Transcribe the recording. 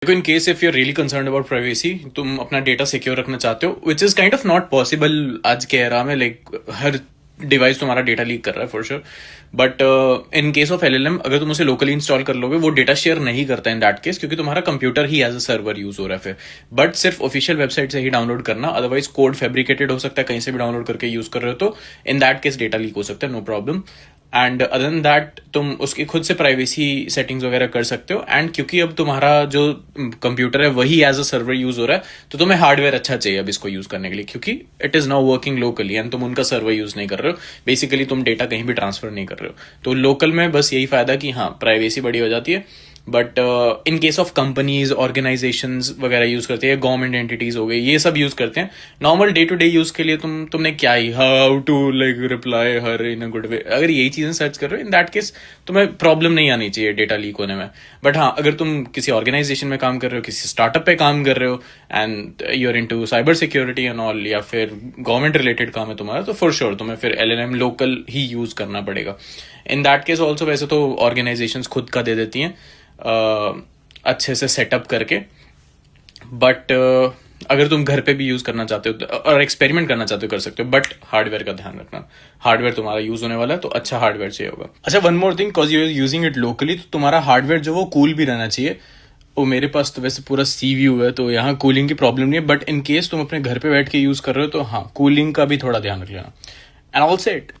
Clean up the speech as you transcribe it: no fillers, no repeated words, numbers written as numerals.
देखो, in case if you are really concern about privacy, तुम अपना डेटा सिक्योर रखना चाहते हो, which is kind of not possible आज के एरा में, लाइक हर डिवाइस तुम्हारा डेटा लीक कर रहा है for sure. But in case of LLM, अगर तुम उसे लोकली इंस्टॉल कर लोगे, वो डेटा शेयर नहीं करता इन दैट केस, क्योंकि तुम्हारा कंप्यूटर ही एज अ सर्वर यूज हो रहा है फिर। बट सिर्फ ऑफिशियल वेबसाइट से ही डाउनलोड करना, अदरवाइज कोड फैब्रिकेटेड हो सकता है, कहीं से भी डाउनलोड करके यूज कर रहे हो तो in that case data leak हो सकता है, no problem. And other than that, तुम उसकी खुद से प्राइवेसी सेटिंग्स वगैरह कर सकते हो। एंड क्योंकि अब तुम्हारा जो कंप्यूटर है वही एज अ सर्वर यूज हो रहा है, तो तुम्हें हार्डवेयर अच्छा चाहिए अब इसको यूज करने के लिए, क्योंकि it is now working locally and तुम उनका सर्वर यूज नहीं कर रहे हो। बेसिकली तुम डेटा कहीं भी ट्रांसफर नहीं कर रहे हो, तो लोकल में बस यही फायदा कि हाँ, प्राइवेसी बड़ी हो जाती है। But in case of companies, organisations वगैरह यूज करते हैं, गवर्नमेंट एंटिटीज हो गई, ये सब यूज करते हैं। Normal day to day use के लिए तुमने क्या ही how to like reply her in a good way, अगर यही चीजें सर्च कर रहे हो, इन दैट केस तुम्हें प्रॉब्लम नहीं आनी चाहिए डेटा लीक होने में। बट हाँ, अगर तुम किसी ऑर्गेनाइजेशन में काम कर रहे हो, किसी स्टार्टअप पे काम कर रहे हो, and you are into cyber security and all, या फिर गवर्नमेंट रिलेटेड काम है तुम्हारा, तो फॉर श्योर तुम्हें फिर एलएलएम लोकल ही यूज करना पड़ेगा। इन दैट केस ऑल्सो वैसे तो ऑर्गेनाइजेशंस खुद का दे देती हैं अच्छे से सेटअप करके। बट अगर तुम घर पे भी यूज करना चाहते हो और एक्सपेरिमेंट करना चाहते हो, कर सकते हो, बट हार्डवेयर का ध्यान रखना। हार्डवेयर तुम्हारा यूज होने वाला है, तो अच्छा हार्डवेयर चाहिए होगा। अच्छा, one more thing, cause you are using it locally, तो तुम्हारा हार्डवेयर जो वो कूल भी रहना चाहिए। वो मेरे पास तो वैसे पूरा सी व्यू है, तो यहाँ कूलिंग की प्रॉब्लम नहीं है, बट इन केस तुम अपने घर पे बैठ के यूज कर रहे हो, तो हाँ, कूलिंग का भी थोड़ा ध्यान रख लेना। And all set.